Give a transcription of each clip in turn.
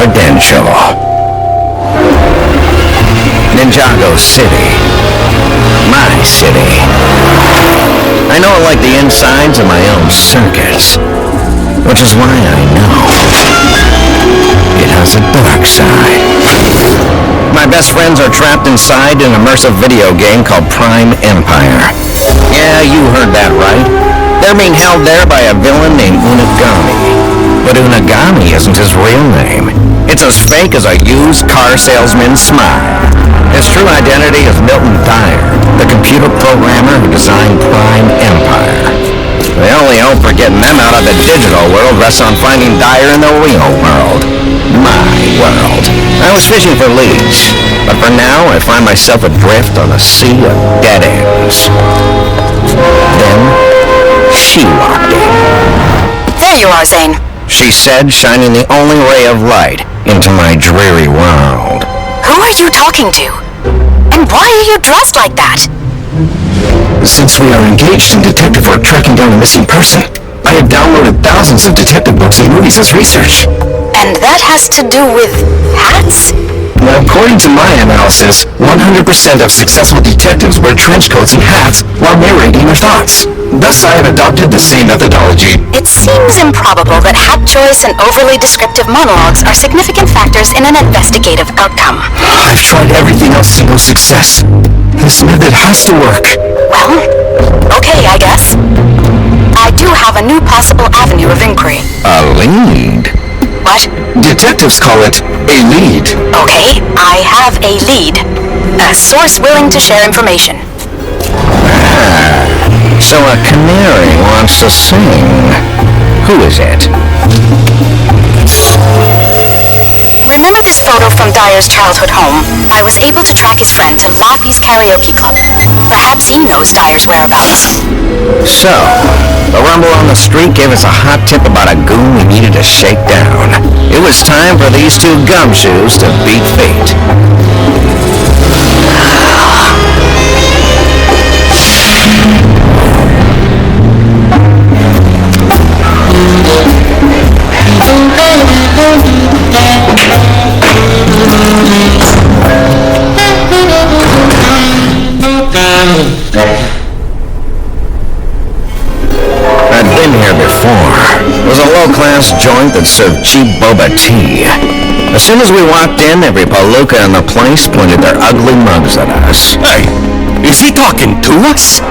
confidential. Ninjago City. My city. I know it like the insides of my own circuits, which is why I know it has a dark side. My best friends are trapped inside an immersive video game called Prime Empire. Yeah, you heard that right. They're being held there by a villain named Unagami. But Unagami isn't his real name. It's as fake as a used car salesman's smile. His true identity is Milton Dyer, the computer programmer who designed Prime Empire. The only hope for getting them out of the digital world rests on finding Dyer in the real world. My world. I was fishing for leads, but for now I find myself adrift on a sea of dead ends. Then, she walked in. There you are, Zane. She said, shining the only ray of light into my dreary world. Who are you talking to? And why are you dressed like that? Since we are engaged in detective work tracking down a missing person, I have downloaded thousands of detective books and movies as research. And that has to do with hats? Now, according to my analysis, 100% of successful detectives wear trench coats and hats while narrating their thoughts. Thus, I have adopted the same methodology. It seems improbable that hat choice and overly descriptive monologues are significant factors in an investigative outcome. I've tried everything else to no success. This method has to work. Well, okay, I guess. I do have a new possible avenue of inquiry. A lead? What? Detectives call it a lead. Okay, I have a lead. A source willing to share information. So a canary wants to sing. Who is it? Remember this photo from Dyer's childhood home? I was able to track his friend to Laffy's karaoke club. Perhaps he knows Dyer's whereabouts. So, the rumble on the street gave us a hot tip about a goon we needed to shake down. It was time for these two gumshoes to beat fate. I'd been here before. It was a low-class joint that served cheap boba tea. As soon as we walked in, every palooka in the place pointed their ugly mugs at us. Hey, is he talking to us?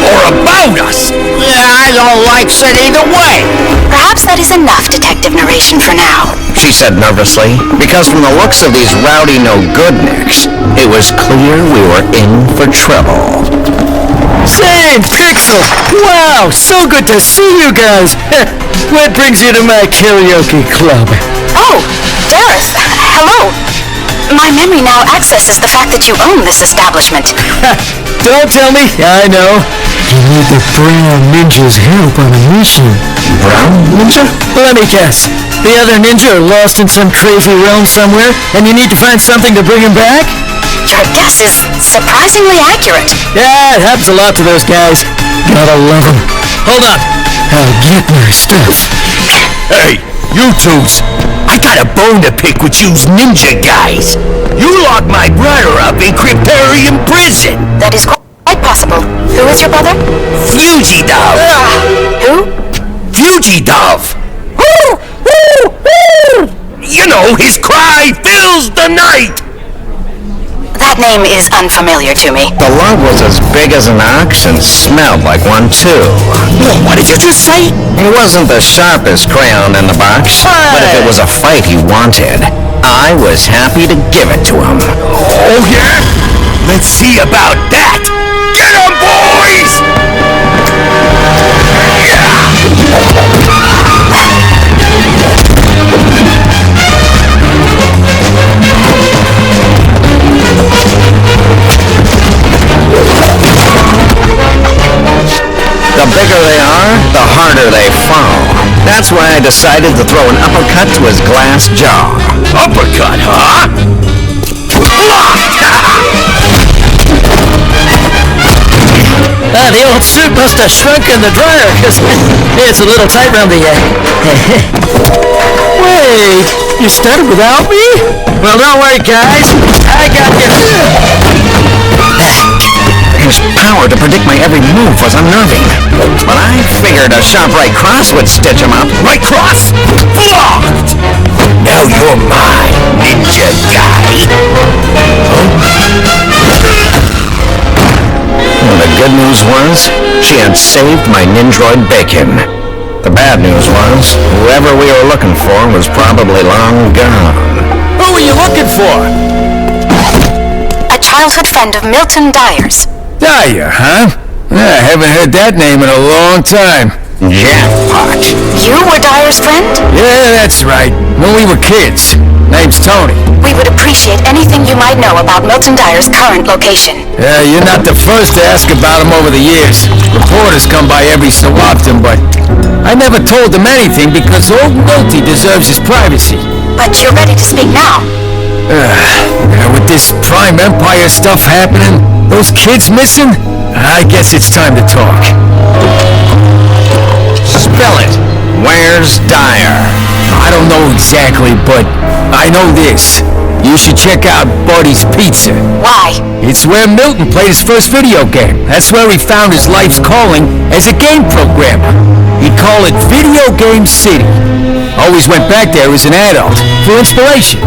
Or about us? I don't like it either way. Perhaps that is enough detective narration for now. She said nervously, because from the looks of these rowdy no-good-nicks, it was clear we were in for trouble. Zane, Pixel! Wow, so good to see you guys! What brings you to my karaoke club? Oh, Dareth, hello. My memory now accesses the fact that you own this establishment. Don't tell me, I know. You need the Brown Ninja's help on a mission. Brown Ninja? Let me guess. The other ninja are lost in some crazy realm somewhere, and you need to find something to bring him back? Your guess is surprisingly accurate. Yeah, it happens a lot to those guys. Gotta love them. Hold up. I'll get my stuff. Hey, you twos. I got a bone to pick with you ninja guys. You locked my brother up in Cryptarium prison. That is quite possible. Who is your brother? Fugidove. Who? Fugidove. Woo! Woo! Woo! You know, his cry fills the night. That name is unfamiliar to me. The lug was as big as an ox and smelled like one, too. What did you just say? He wasn't the sharpest crayon in the box, but if it was a fight he wanted, I was happy to give it to him. Oh, yeah? Let's see about that. Get 'em, boys! The bigger they are, the harder they fall. That's why I decided to throw an uppercut to his glass jaw. Uppercut, huh? The old suit must have shrunk in the dryer, because it's a little tight around the... Wait, you started without me? Well, don't worry, guys. I got you. His power to predict my every move was unnerving. But I figured a sharp right cross would stitch him up. Right cross! Blocked! Now you're mine, ninja guy. Well, the good news was, she had saved my Nindroid bacon. The bad news was, whoever we were looking for was probably long gone. Who are you looking for? A childhood friend of Milton Dyer's. Dyer, huh? I haven't heard that name in a long time. Jackpot. You were Dyer's friend? Yeah, that's right. When we were kids. Name's Tony. We would appreciate anything you might know about Milton Dyer's current location. Yeah, you're not the first to ask about him over the years. Reporters come by every so often, but I never told them anything because old Milty deserves his privacy. But you're ready to speak now. With this Prime Empire stuff happening, those kids missing, I guess it's time to talk. Spell it. Where's Dyer? I don't know exactly, but I know this. You should check out Buddy's Pizza. Why? It's where Milton played his first video game. That's where he found his life's calling as a game programmer. He'd call it Video Game City. Always went back there as an adult for inspiration.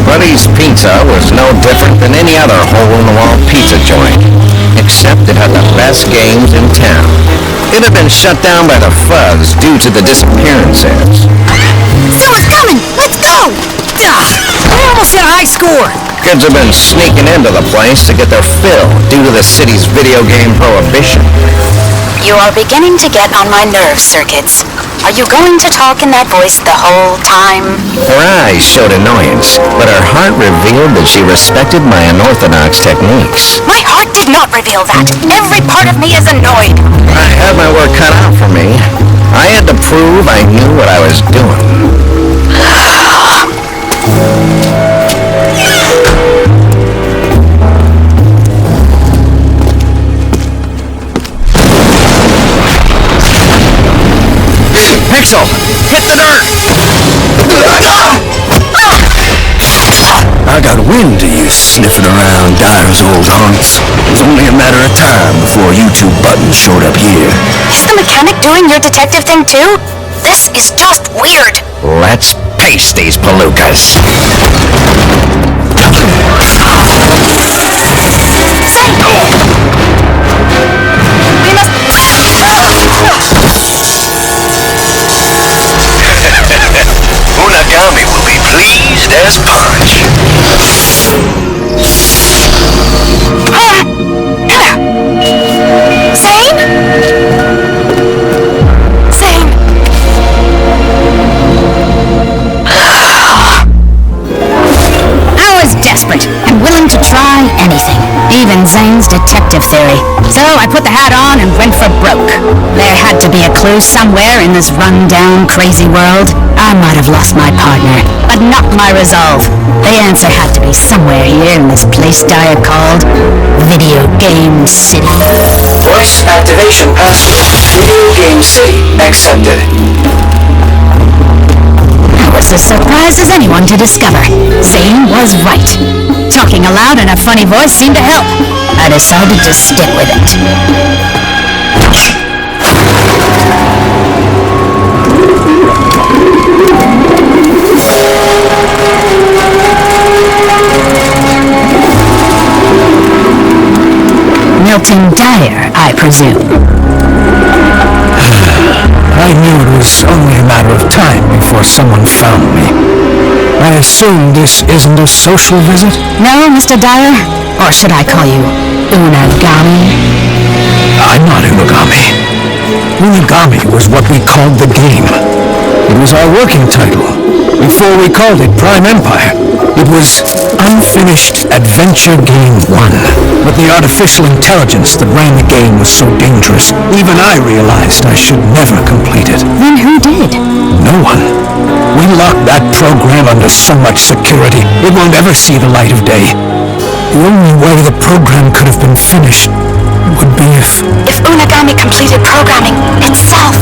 Buddy's Pizza was no different than any other hole-in-the-wall pizza joint, except it had the best games in town. It had been shut down by the Fuzz due to the disappearances. Someone's coming! Let's go! We almost hit a high score! Kids have been sneaking into the place to get their fill due to the city's video game prohibition. You are beginning to get on my nerves, Circuits. Are you going to talk in that voice the whole time? Her eyes showed annoyance, but her heart revealed that she respected my unorthodox techniques. My heart did not reveal that. Every part of me is annoyed. I had my work cut out for me. I had to prove I knew what I was doing. Pixel, hit the dirt! I got wind of you sniffing around Dyer's old haunts. It was only a matter of time before you two buttons showed up here. Is the mechanic doing your detective thing too? This is just weird. Let's paste these palookas. Unagami will be pleased as punch. Zane? Zane? I was desperate and willing to try anything, even Zane's detective theory. So I put the hat on and went for broke. There had to be a clue somewhere in this run-down, crazy world. I might have lost my partner, but not my resolve. The answer had to be somewhere here in this place Dyer called Video Game City. Voice activation password. Video Game City accepted. I was as surprised as anyone to discover. Zane was right. Talking aloud in a funny voice seemed to help. I decided to stick with it. Milton Dyer, I presume. I knew it was only a matter of time before someone found me. I assume this isn't a social visit? No, Mr. Dyer? Or should I call you Unagami? I'm not Unagami. Unagami was what we called the game. It was our working title. Before we called it Prime Empire, it was Unfinished Adventure Game 1. But the artificial intelligence that ran the game was so dangerous, even I realized I should never complete it. Then who did? No one. We locked that program under so much security, it won't ever see the light of day. The only way the program could have been finished would be if Unagami completed programming itself.